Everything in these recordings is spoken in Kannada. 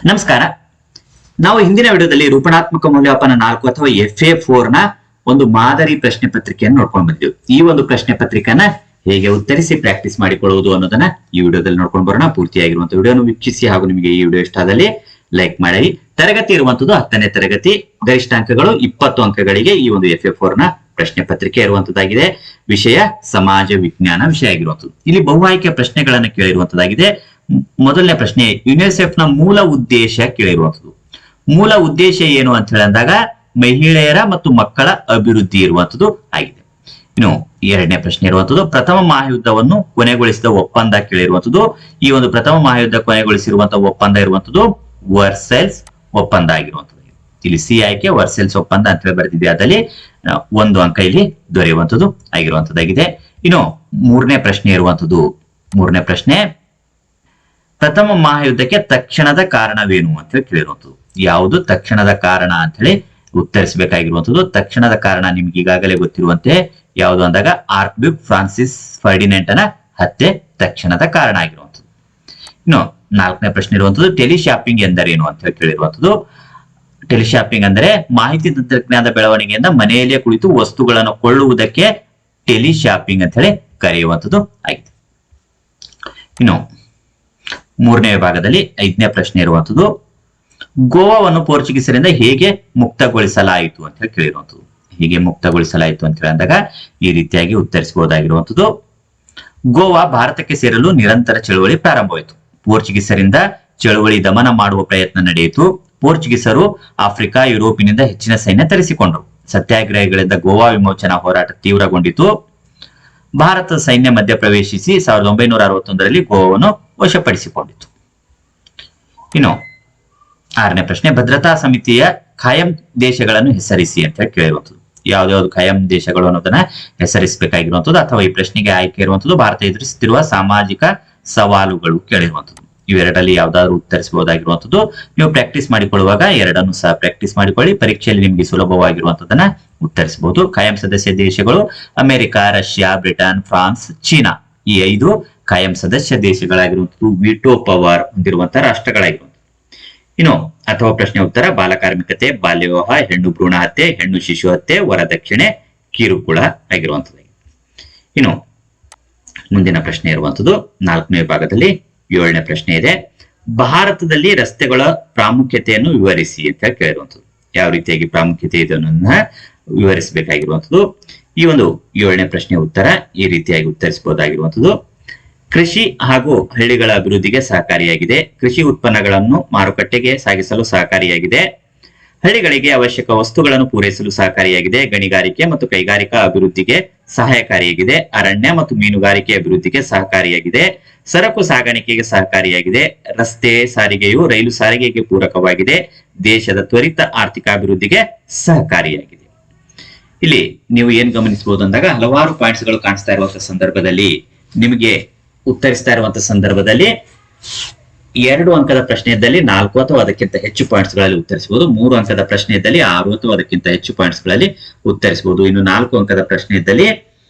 ನಮಸ್ಕಾರ. ನಾವು ಹಿಂದಿನ ವಿಡಿಯೋದಲ್ಲಿ ರೂಪಣಾತ್ಮಕ ಮೌಲ್ಯಮಾಪನ 4 ಅಥವಾ FA4 ನ ಒಂದು ಮಾದರಿ ಪ್ರಶ್ನೆ ಪತ್ರಿಕೆಯನ್ನು ನೋಡ್ಕೊಂಡು ಬಂದಿದ್ದೇವೆ. ಈ ಒಂದು ಪ್ರಶ್ನೆ ಪತ್ರಿಕೆನ ಹೇಗೆ ಉತ್ತರಿಸಿ ಪ್ರಾಕ್ಟೀಸ್ ಮಾಡಿಕೊಳ್ಳುವುದು ಅನ್ನೋದನ್ನ ಈ ವಿಡಿಯೋದಲ್ಲಿ ನೋಡ್ಕೊಂಡು ಬರೋಣ. ಪೂರ್ತಿಯಾಗಿರುವಂತಹ ವಿಡಿಯೋನ ವೀಕ್ಷಿಸಿ ಹಾಗೂ ನಿಮಗೆ ಈ ವಿಡಿಯೋ ಇಷ್ಟ ಆದಲ್ಲಿ ಲೈಕ್ ಮಾಡಿ. ತರಗತಿ ಇರುವಂತದ್ದು 10ನೇ ತರಗತಿ, ಗರಿಷ್ಠ ಅಂಕಗಳು 20 ಅಂಕಗಳಿಗೆ ಈ ಒಂದು FA4 ನ ಪ್ರಶ್ನೆ ಪತ್ರಿಕೆ ಇರುವಂತದ್ದಾಗಿದೆ. ವಿಷಯ ಸಮಾಜ ವಿಜ್ಞಾನ ವಿಷಯ ಆಗಿರುವಂತದ್ದು. ಇಲ್ಲಿ ಬಹು ಆಯ್ಕೆ ಪ್ರಶ್ನೆಗಳನ್ನ ಕೇಳಿರುವಂತದ್ದಾಗಿದೆ. ಮೊದಲನೇ ಪ್ರಶ್ನೆ, ಯುನಿಸೆಫ್ ನ ಮೂಲ ಉದ್ದೇಶ ಕೇಳಿರುವಂತದ್ದು. ಮೂಲ ಉದ್ದೇಶ ಏನು ಅಂತ ಹೇಳಿದಾಗ ಮಹಿಳೆಯರ ಮತ್ತು ಮಕ್ಕಳ ಅಭಿವೃದ್ಧಿ ಇರುವಂತದ್ದು ಆಗಿದೆ. ಇನ್ನು ಎರಡನೇ ಪ್ರಶ್ನೆ ಇರುವಂತದ್ದು, ಪ್ರಥಮ ಮಹಾಯುದ್ಧವನ್ನು ಕೊನೆಗೊಳಿಸಿದ ಒಪ್ಪಂದ ಕೇಳಿರುವಂತದ್ದು. ಈ ಒಂದು ಪ್ರಥಮ ಮಹಾಯುದ್ಧ ಕೊನೆಗೊಳಿಸಿರುವಂತಹ ಒಪ್ಪಂದ ಇರುವಂತದ್ದು ವರ್ಸೆಲ್ಸ್ ಒಪ್ಪಂದ ಆಗಿರುವಂತದ್ದು. ಇಲ್ಲಿ ಸಿ ಆಯ್ಕೆ ವರ್ಸೆಲ್ಸ್ ಒಪ್ಪಂದ ಅಂತ ಹೇಳಿ ಬರೆದಿದೆ. ಅದರಲ್ಲಿ 1 ಅಂಕ ಇಲ್ಲಿ ದೊರೆಯುವಂತದ್ದು ಆಗಿರುವಂತದ್ದಾಗಿದೆ. ಇನ್ನು ಮೂರನೇ ಪ್ರಶ್ನೆ ಇರುವಂತದ್ದು, ಮೂರನೇ ಪ್ರಶ್ನೆ, ಪ್ರಥಮ ಮಹಾಯುದ್ಧಕ್ಕೆ ತಕ್ಷಣದ ಕಾರಣವೇನು ಅಂತ ಹೇಳಿ ಕೇಳಿರುವಂತದ್ದು. ಯಾವುದು ತಕ್ಷಣದ ಕಾರಣ ಅಂತ ಹೇಳಿ ಉತ್ತರಿಸಬೇಕಾಗಿರುವಂತದ್ದು. ತಕ್ಷಣದ ಕಾರಣ ನಿಮ್ಗೆ ಈಗಾಗಲೇ ಗೊತ್ತಿರುವಂತೆ ಯಾವುದು ಅಂದಾಗ ಆರ್ಕ್ ಡ್ಯೂಕ್ ಫ್ರಾನ್ಸಿಸ್ ಫರ್ಡಿನೆಂಟನ ಹತ್ಯೆ ತಕ್ಷಣದ ಕಾರಣ ಆಗಿರುವಂತದ್ದು. ಇನ್ನು ನಾಲ್ಕನೇ ಪ್ರಶ್ನೆ ಇರುವಂತದ್ದು, ಟೆಲಿಶಾಪಿಂಗ್ ಎಂದರೇನು ಅಂತ ಹೇಳಿ ಕೇಳಿರುವಂತದ್ದು. ಟೆಲಿಶಾಪಿಂಗ್ ಅಂದ್ರೆ ಮಾಹಿತಿ ತಂತ್ರಜ್ಞಾನದ ಬೆಳವಣಿಗೆಯಿಂದ ಮನೆಯಲ್ಲೇ ಕುಳಿತು ವಸ್ತುಗಳನ್ನು ಕೊಳ್ಳುವುದಕ್ಕೆ ಟೆಲಿಶಾಪಿಂಗ್ ಅಂತ ಹೇಳಿ ಕರೆಯುವಂತದ್ದು ಆಗಿದೆ. ಇನ್ನು ಮೂರನೇ ವಿಭಾಗದಲ್ಲಿ 5ನೇ ಪ್ರಶ್ನೆ ಇರುವಂತದ್ದು, ಗೋವಾವನ್ನು ಪೋರ್ಚುಗೀಸರಿಂದ ಹೇಗೆ ಮುಕ್ತಗೊಳಿಸಲಾಯಿತು ಅಂತ ಹೇಳಿ ಕೇಳಿರುವಂತದ್ದು. ಹೀಗೆ ಮುಕ್ತಗೊಳಿಸಲಾಯಿತು ಅಂತ ಹೇಳಿದಾಗ ಈ ರೀತಿಯಾಗಿ ಉತ್ತರಿಸಬಹುದಾಗಿರುವಂತದ್ದು. ಗೋವಾ ಭಾರತಕ್ಕೆ ಸೇರಲು ನಿರಂತರ ಚಳುವಳಿ ಪ್ರಾರಂಭವಾಯಿತು. ಪೋರ್ಚುಗೀಸರಿಂದ ಚಳುವಳಿ ದಮನ ಮಾಡುವ ಪ್ರಯತ್ನ ನಡೆಯಿತು. ಪೋರ್ಚುಗೀಸರು ಆಫ್ರಿಕಾ, ಯುರೋಪಿನಿಂದ ಹೆಚ್ಚಿನ ಸೈನ್ಯ ತರಿಸಿಕೊಂಡರು. ಸತ್ಯಾಗ್ರಹಗಳಿಂದ ಗೋವಾ ವಿಮೋಚನಾ ಹೋರಾಟ ತೀವ್ರಗೊಂಡಿತು. ಭಾರತದ ಸೈನ್ಯ ಮಧ್ಯ ಪ್ರವೇಶಿಸಿ 1961ರಲ್ಲಿ ಗೋವಾವನ್ನು ವಶಪಡಿಸಿಕೊಂಡಿತು. ಇನ್ನು 6ನೇ ಪ್ರಶ್ನೆ, ಭದ್ರತಾ ಸಮಿತಿಯ ಖಾಯಂ ದೇಶಗಳನ್ನು ಹೆಸರಿಸಿ ಅಂತ ಹೇಳಿ ಕೇಳಿರುವಂತದ್ದು. ಯಾವ್ದಾವ್ದು ಖಾಯಂ ದೇಶಗಳು ಅನ್ನೋದನ್ನ ಹೆಸರಿಸಬೇಕಾಗಿರುವಂತದ್ದು. ಅಥವಾ ಈ ಪ್ರಶ್ನೆಗೆ ಆಯ್ಕೆ ಇರುವಂತದ್ದು, ಭಾರತ ಎದುರಿಸುತ್ತಿರುವ ಸಾಮಾಜಿಕ ಸವಾಲುಗಳು ಕೇಳಿರುವಂತದ್ದು. ಇವೆರಡಲ್ಲಿ ಯಾವ್ದಾದ್ರು ಉತ್ತರಿಸಬಹುದಾಗಿರುವಂತದ್ದು. ನೀವು ಪ್ರಾಕ್ಟೀಸ್ ಮಾಡಿಕೊಳ್ಳುವಾಗ ಎರಡನ್ನು ಸಹ ಪ್ರಾಕ್ಟೀಸ್ ಮಾಡಿಕೊಳ್ಳಿ. ಪರೀಕ್ಷೆಯಲ್ಲಿ ನಿಮ್ಗೆ ಸುಲಭವಾಗಿರುವಂತದ್ದನ್ನ ಉತ್ತರಿಸಬಹುದು. ಖಾಯಂ ಸದಸ್ಯ ದೇಶಗಳು America, Russia, Britain, France, China. ಈ 5 ಖಾಯಂ ಸದಸ್ಯ ದೇಶಗಳಾಗಿರುವಂತದ್ದು, ವಿಟೋ ಪವರ್ ಹೊಂದಿರುವಂತಹ ರಾಷ್ಟ್ರಗಳಾಗಿರುವಂತದ್ದು. ಇನ್ನು ಅಥವಾ ಪ್ರಶ್ನೆ ಉತ್ತರ, ಬಾಲಕಾರ್ಮಿಕತೆ, ಬಾಲ್ಯ ವಿವಾಹ, ಹೆಣ್ಣು ಭ್ರೂಣ ಹತ್ಯೆ, ಹೆಣ್ಣು ಶಿಶು ಹತ್ಯೆ, ವರದಕ್ಷಿಣೆ, ಕಿರುಕುಳ ಆಗಿರುವಂತದ್ದು. ಇನ್ನು ಮುಂದಿನ ಪ್ರಶ್ನೆ ಇರುವಂತದ್ದು 4ನೇ ವಿಭಾಗದಲ್ಲಿ 7ನೇ ಪ್ರಶ್ನೆ ಇದೆ. ಭಾರತದಲ್ಲಿ ರಸ್ತೆಗಳ ಪ್ರಾಮುಖ್ಯತೆಯನ್ನು ವಿವರಿಸಿ ಅಂತ ಕೇಳಿರುವಂತದ್ದು. ಯಾವ ರೀತಿಯಾಗಿ ಪ್ರಾಮುಖ್ಯತೆ ಇದೆ ಅನ್ನೋದನ್ನ ವಿವರಿಸಬೇಕಾಗಿರುವಂತದ್ದು. ಈ ಒಂದು 7ನೇ ಪ್ರಶ್ನೆ ಉತ್ತರ ಈ ರೀತಿಯಾಗಿ ಉತ್ತರಿಸಬಹುದಾಗಿರುವಂತದ್ದು. ಕೃಷಿ ಹಾಗೂ ಹಳ್ಳಿಗಳ ಅಭಿವೃದ್ಧಿಗೆ ಸಹಕಾರಿಯಾಗಿದೆ. ಕೃಷಿ ಉತ್ಪನ್ನಗಳನ್ನು ಮಾರುಕಟ್ಟೆಗೆ ಸಾಗಿಸಲು ಸಹಕಾರಿಯಾಗಿದೆ. ಹಳ್ಳಿಗಳಿಗೆ ಅವಶ್ಯಕ ವಸ್ತುಗಳನ್ನು ಪೂರೈಸಲು ಸಹಕಾರಿಯಾಗಿದೆ. ಗಣಿಗಾರಿಕೆ ಮತ್ತು ಕೈಗಾರಿಕಾ ಅಭಿವೃದ್ಧಿಗೆ ಸಹಾಯಕಾರಿಯಾಗಿದೆ. ಅರಣ್ಯ ಮತ್ತು ಮೀನುಗಾರಿಕೆ ಅಭಿವೃದ್ಧಿಗೆ ಸಹಕಾರಿಯಾಗಿದೆ. ಸರಕು ಸಾಗಾಣಿಕೆಗೆ ಸಹಕಾರಿಯಾಗಿದೆ. ರಸ್ತೆ ಸಾರಿಗೆಯು ರೈಲು ಸಾರಿಗೆಗೆ ಪೂರಕವಾಗಿದೆ. ದೇಶದ ತ್ವರಿತ ಆರ್ಥಿಕ ಅಭಿವೃದ್ಧಿಗೆ ಸಹಕಾರಿಯಾಗಿದೆ. ಇಲ್ಲಿ ನೀವು ಏನ್ ಗಮನಿಸಬಹುದು ಅಂದಾಗ ಹಲವಾರು ಪಾಯಿಂಟ್ಸ್ ಗಳು ಕಾಣಿಸ್ತಾ ಇರುವಂತಹ ಸಂದರ್ಭದಲ್ಲಿ ನಿಮಗೆ ಉತ್ತರಿಸ್ತಾ ಇರುವಂತಹ ಸಂದರ್ಭದಲ್ಲಿ 2 ಅಂಕದ ಪ್ರಶ್ನೆ ಇದ್ದಲ್ಲಿ 4 ಅಥವಾ ಅದಕ್ಕಿಂತ ಹೆಚ್ಚು ಪಾಯಿಂಟ್ಸ್ ಗಳಲ್ಲಿ ಉತ್ತರಿಸಬಹುದು. 3 ಅಂಕದ ಪ್ರಶ್ನೆ ಇದ್ದಲ್ಲಿ 6 ಅಥವಾ ಅದಕ್ಕಿಂತ ಹೆಚ್ಚು ಪಾಯಿಂಟ್ಸ್ ಗಳಲ್ಲಿ ಉತ್ತರಿಸಬಹುದು. ಇನ್ನು 4 ಅಂಕದ ಪ್ರಶ್ನೆ ಇದ್ದಲ್ಲಿ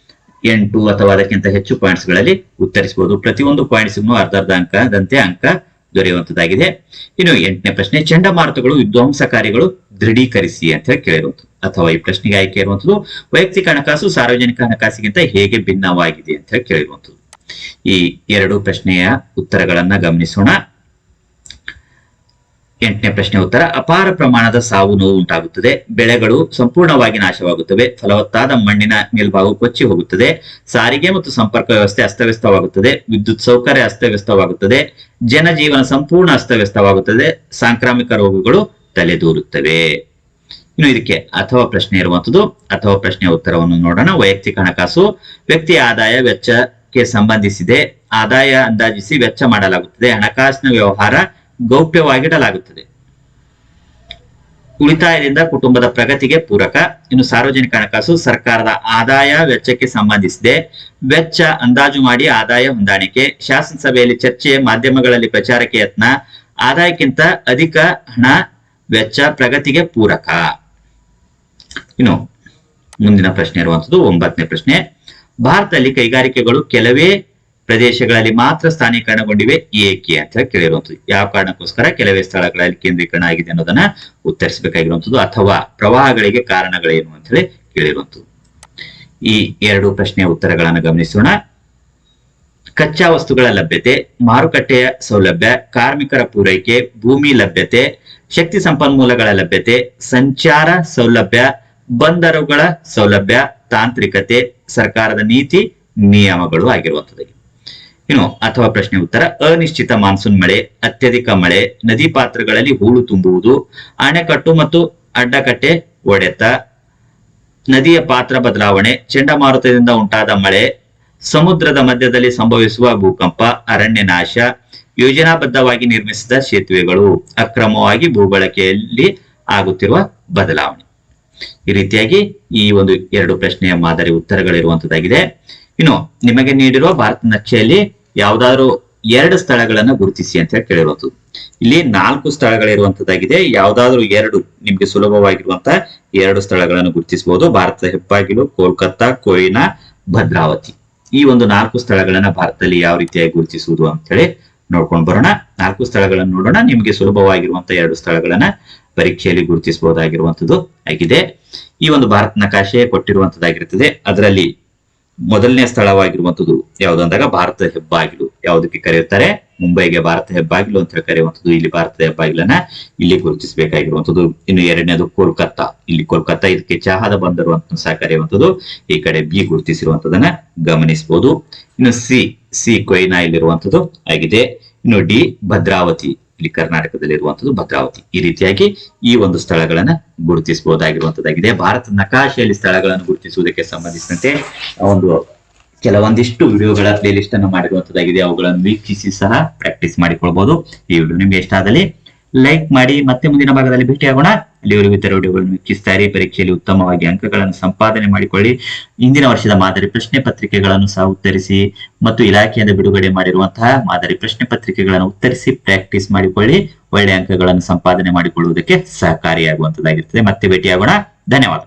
8 ಅಥವಾ ಅದಕ್ಕಿಂತ ಹೆಚ್ಚು ಪಾಯಿಂಟ್ಸ್ ಗಳಲ್ಲಿ ಉತ್ತರಿಸಬಹುದು. ಪ್ರತಿಯೊಂದು ಪಾಯಿಂಟ್ಸ್ ಅರ್ಧ ಅಂಕದಂತೆ ಅಂಕ ದೊರೆಯುವಂತದ್ದಾಗಿದೆ. ಇನ್ನು 8ನೇ ಪ್ರಶ್ನೆ, ಚಂಡಮಾರುತಗಳು ವಿಧ್ವಂಸಕಾರಿಗಳು ದೃಢೀಕರಿಸಿ ಅಂತ ಹೇಳಿ ಕೇಳಿರುವಂತದ್ದು. ಅಥವಾ ಈ ಪ್ರಶ್ನೆಗೆ ಆಯ್ಕೆ ಇರುವಂತದ್ದು, ವೈಯಕ್ತಿಕ ಹಣಕಾಸು ಸಾರ್ವಜನಿಕ ಹಣಕಾಸಿಗಿಂತ ಹೇಗೆ ಭಿನ್ನವಾಗಿದೆ ಅಂತ ಹೇಳಿ ಕೇಳಿರುವಂತದ್ದು. ಈ 2 ಪ್ರಶ್ನೆಯ ಉತ್ತರಗಳನ್ನ ಗಮನಿಸೋಣ. 8ನೇ ಪ್ರಶ್ನೆ ಉತ್ತರ, ಅಪಾರ ಪ್ರಮಾಣದ ಸಾವು ನೋವು ಉಂಟಾಗುತ್ತದೆ. ಬೆಳೆಗಳು ಸಂಪೂರ್ಣವಾಗಿ ನಾಶವಾಗುತ್ತವೆ. ಫಲವತ್ತಾದ ಮಣ್ಣಿನ ಮೇಲ್ಭಾಗವು ಕೊಚ್ಚಿ ಹೋಗುತ್ತದೆ. ಸಾರಿಗೆ ಮತ್ತು ಸಂಪರ್ಕ ವ್ಯವಸ್ಥೆ ಅಸ್ತವ್ಯಸ್ತವಾಗುತ್ತದೆ. ವಿದ್ಯುತ್ ಸೌಕರ್ಯ ಅಸ್ತವ್ಯಸ್ತವಾಗುತ್ತದೆ. ಜನಜೀವನ ಸಂಪೂರ್ಣ ಅಸ್ತವ್ಯಸ್ತವಾಗುತ್ತದೆ. ಸಾಂಕ್ರಾಮಿಕ ರೋಗಗಳು ತಲೆದೂರುತ್ತವೆ. ಇನ್ನು ಇದಕ್ಕೆ ಅಥವಾ ಪ್ರಶ್ನೆ ಇರುವಂತದ್ದು. ಅಥವಾ ಪ್ರಶ್ನೆಯ ಉತ್ತರವನ್ನು ನೋಡೋಣ. ವೈಯಕ್ತಿಕ ಹಣಕಾಸು ವ್ಯಕ್ತಿಯ ಆದಾಯ ವೆಚ್ಚಕ್ಕೆ ಸಂಬಂಧಿಸಿದೆ. ಆದಾಯ ಅಂದಾಜಿಸಿ ವೆಚ್ಚ ಮಾಡಲಾಗುತ್ತದೆ. ಹಣಕಾಸಿನ ವ್ಯವಹಾರ ಗೌಪ್ಯವಾಗಿಡಲಾಗುತ್ತದೆ. ಉಳಿತಾಯದಿಂದ ಕುಟುಂಬದ ಪ್ರಗತಿಗೆ ಪೂರಕ. ಇನ್ನು ಸಾರ್ವಜನಿಕ ಹಣಕಾಸು ಸರ್ಕಾರದ ಆದಾಯ ವೆಚ್ಚಕ್ಕೆ ಸಂಬಂಧಿಸಿದೆ. ವೆಚ್ಚ ಅಂದಾಜು ಮಾಡಿ ಆದಾಯ ಹೊಂದಾಣಿಕೆ. ಶಾಸನಸಭೆಯಲ್ಲಿ ಚರ್ಚೆ, ಮಾಧ್ಯಮಗಳಲ್ಲಿ ಪ್ರಚಾರಕ್ಕೆ ಯತ್ನ. ಆದಾಯಕ್ಕಿಂತ ಅಧಿಕ ಹಣ ವೆಚ್ಚ ಪ್ರಗತಿಗೆ ಪೂರಕ. ಇನ್ನು ಮುಂದಿನ ಪ್ರಶ್ನೆ ಇರುವಂತದ್ದು 9ನೇ ಪ್ರಶ್ನೆ, ಭಾರತದಲ್ಲಿ ಕೈಗಾರಿಕೆಗಳು ಕೆಲವೇ ಪ್ರದೇಶಗಳಲ್ಲಿ ಮಾತ್ರ ಸ್ಥಾನೀಕರಣಗೊಂಡಿವೆ ಏಕೆ ಅಂತ ಹೇಳಿ ಕೇಳಿರುವಂತದ್ದು. ಯಾವ ಕಾರಣಕ್ಕೋಸ್ಕರ ಕೆಲವೇ ಸ್ಥಳಗಳಲ್ಲಿ ಕೇಂದ್ರೀಕರಣ ಆಗಿದೆ ಅನ್ನೋದನ್ನ ಉತ್ತರಿಸಬೇಕಾಗಿರುವಂತದ್ದು. ಅಥವಾ ಪ್ರವಾಹಗಳಿಗೆ ಕಾರಣಗಳೇನು ಅಂತ ಹೇಳಿ ಕೇಳಿರುವಂತದ್ದು. ಈ ಎರಡು ಪ್ರಶ್ನೆಯ ಉತ್ತರಗಳನ್ನು ಗಮನಿಸೋಣ. ಕಚ್ಚಾ ವಸ್ತುಗಳ ಲಭ್ಯತೆ, ಮಾರುಕಟ್ಟೆಯ ಸೌಲಭ್ಯ, ಕಾರ್ಮಿಕರ ಪೂರೈಕೆ, ಭೂಮಿ ಲಭ್ಯತೆ, ಶಕ್ತಿ ಸಂಪನ್ಮೂಲಗಳ ಲಭ್ಯತೆ, ಸಂಚಾರ ಸೌಲಭ್ಯ, ಬಂದರುಗಳ ಸೌಲಭ್ಯ, ತಾಂತ್ರಿಕತೆ, ಸರ್ಕಾರದ ನೀತಿ ನಿಯಮಗಳು ಆಗಿರುವಂತದ್ದು. ಇನ್ನು ಅಥವಾ ಪ್ರಶ್ನೆ ಉತ್ತರ: ಅನಿಶ್ಚಿತ ಮಾನ್ಸೂನ್ ಮಳೆ, ಅತ್ಯಧಿಕ ಮಳೆ, ನದಿ ಪಾತ್ರಗಳಲ್ಲಿ ಹೂಳು ತುಂಬುವುದು, ಅಣೆಕಟ್ಟು ಮತ್ತು ಅಡ್ಡಕಟ್ಟೆ ಒಡೆತ, ನದಿಯ ಪಾತ್ರ ಬದಲಾವಣೆ, ಚಂಡಮಾರುತದಿಂದ ಉಂಟಾದ ಮಳೆ, ಸಮುದ್ರದ ಮಧ್ಯದಲ್ಲಿ ಸಂಭವಿಸುವ ಭೂಕಂಪ, ಅರಣ್ಯ ನಾಶ, ಯೋಜನಾಬದ್ಧವಾಗಿ ನಿರ್ಮಿಸಿದ ಸೇತುವೆಗಳು, ಅಕ್ರಮವಾಗಿ ಭೂಬಳಕೆಯಲ್ಲಿ ಆಗುತ್ತಿರುವ ಬದಲಾವಣೆ. ಈ ರೀತಿಯಾಗಿ ಈ ಒಂದು ಎರಡು ಪ್ರಶ್ನೆಯ ಮಾದರಿ ಉತ್ತರಗಳಿರುವಂತದ್ದಾಗಿದೆ. ಇನ್ನು ನಿಮಗೆ ನೀಡಿರುವ ಭಾರತ ನಕ್ಷೆಯಲ್ಲಿ ಯಾವುದಾದ್ರೂ ಎರಡು ಸ್ಥಳಗಳನ್ನ ಗುರುತಿಸಿ ಅಂತ ಹೇಳಿ ಕೇಳಿರುವಂತದ್ದು. ಇಲ್ಲಿ 4 ಸ್ಥಳಗಳಿರುವಂತದ್ದಾಗಿದೆ. ಯಾವುದಾದ್ರೂ ಎರಡು ನಿಮ್ಗೆ ಸುಲಭವಾಗಿರುವಂತಹ ಎರಡು ಸ್ಥಳಗಳನ್ನು ಗುರುತಿಸಬಹುದು. ಭಾರತದ ಹೆಬ್ಬಾಗಿಲು, ಕೋಲ್ಕತ್ತಾ, ಕೊಯ್ನಾ, ಭದ್ರಾವತಿ. ಈ ಒಂದು 4 ಸ್ಥಳಗಳನ್ನ ಭಾರತದಲ್ಲಿ ಯಾವ ರೀತಿಯಾಗಿ ಗುರುತಿಸುವುದು ಅಂತ ಹೇಳಿ ನೋಡ್ಕೊಂಡು ಬರೋಣ. 4 ಸ್ಥಳಗಳನ್ನು ನೋಡೋಣ. ನಿಮ್ಗೆ ಸುಲಭವಾಗಿರುವಂತಹ 2 ಸ್ಥಳಗಳನ್ನ ಪರೀಕ್ಷೆಯಲ್ಲಿ ಗುರುತಿಸಬಹುದಾಗಿರುವಂತದ್ದು ಆಗಿದೆ. ಈ ಒಂದು ಭಾರತ ನಕಾಶೆ ಕೊಟ್ಟಿರುವಂತದ್ದಾಗಿರುತ್ತದೆ. ಅದರಲ್ಲಿ ಮೊದಲನೇ ಸ್ಥಳವಾಗಿರುವಂತದ್ದು ಯಾವುದು ಅಂದಾಗ ಭಾರತದ ಹೆಬ್ಬಾಗಿಲು. ಯಾವುದಕ್ಕೆ ಕರೆಯುತ್ತಾರೆ? ಮುಂಬೈಗೆ ಭಾರತ ಹೆಬ್ಬಾಗಿಲು ಅಂತ ಹೇಳಿ ಕರೆಯುವಂತದ್ದು. ಇಲ್ಲಿ ಭಾರತದ ಹೆಬ್ಬಾಗಿಲನ್ನ ಇಲ್ಲಿ ಗುರುತಿಸಬೇಕಾಗಿರುವಂತದ್ದು. ಇನ್ನು ಎರಡನೇದು ಕೋಲ್ಕತ್ತಾ. ಇಲ್ಲಿ ಕೋಲ್ಕತ್ತಾ, ಇದಕ್ಕೆ ಚಹಾದ ಬಂದರು ಅಂತ ಸಹ ಕರೆಯುವಂತದ್ದು. ಈ ಕಡೆ ಬಿ ಗುರುತಿಸಿರುವಂತದನ್ನ ಗಮನಿಸಬಹುದು. ಇನ್ನು ಸಿ ಕೊಯ್ನಾ ಇಲ್ಲಿರುವಂತದ್ದು ಆಗಿದೆ. ಇನ್ನು ಡಿ ಭದ್ರಾವತಿ, ಇಲ್ಲಿ ಕರ್ನಾಟಕದಲ್ಲಿರುವಂತದ್ದು ಭದ್ರಾವತಿ. ಈ ರೀತಿಯಾಗಿ ಈ ಒಂದು ಸ್ಥಳಗಳನ್ನ ಗುರುತಿಸಬಹುದಾಗಿರುವಂತದ್ದಾಗಿದೆ. ಭಾರತದ ನಕಾಶೆಯಲ್ಲಿ ಸ್ಥಳಗಳನ್ನು ಗುರುತಿಸುವುದಕ್ಕೆ ಸಂಬಂಧಿಸಿದಂತೆ ಒಂದು ಕೆಲವೊಂದಿಷ್ಟು ವಿಡಿಯೋಗಳ ಪ್ಲೇ ಲಿಸ್ಟ್ ಅನ್ನು ಮಾಡಿರುವಂತದ್ದಾಗಿದೆ. ಅವುಗಳನ್ನು ವೀಕ್ಷಿಸಿ ಸಹ ಪ್ರಾಕ್ಟೀಸ್ ಮಾಡಿಕೊಳ್ಬಹುದು. ಈ ವಿಡಿಯೋ ನಿಮ್ಗೆ ಇಷ್ಟ ಆದಲ್ಲಿ ಲೈಕ್ ಮಾಡಿ. ಮತ್ತೆ ಮುಂದಿನ ಭಾಗದಲ್ಲಿ ಭೇಟಿಯಾಗೋಣ. ಅಲ್ಲಿವರೆಗೂ ಇತರ ವಿಡಿಯೋಗಳನ್ನು ವೀಕ್ಷಿಸ್ತಾ ಇರಿ. ಪರೀಕ್ಷೆಯಲ್ಲಿ ಉತ್ತಮವಾಗಿ ಅಂಕಗಳನ್ನು ಸಂಪಾದನೆ ಮಾಡಿಕೊಳ್ಳಿ. ಇಂದಿನ ವರ್ಷದ ಮಾದರಿ ಪ್ರಶ್ನೆ ಪತ್ರಿಕೆಗಳನ್ನು ಸಹ ಉತ್ತರಿಸಿ ಮತ್ತು ಇಲಾಖೆಯಿಂದ ಬಿಡುಗಡೆ ಮಾಡಿರುವಂತಹ ಮಾದರಿ ಪ್ರಶ್ನೆ ಪತ್ರಿಕೆಗಳನ್ನು ಉತ್ತರಿಸಿ ಪ್ರಾಕ್ಟೀಸ್ ಮಾಡಿಕೊಳ್ಳಿ. ಒಳ್ಳೆಯ ಅಂಕಗಳನ್ನು ಸಂಪಾದನೆ ಮಾಡಿಕೊಳ್ಳುವುದಕ್ಕೆ ಸಹಕಾರಿಯಾಗುವಂತದ್ದಾಗಿರ್ತದೆ. ಮತ್ತೆ ಭೇಟಿಯಾಗೋಣ. ಧನ್ಯವಾದ.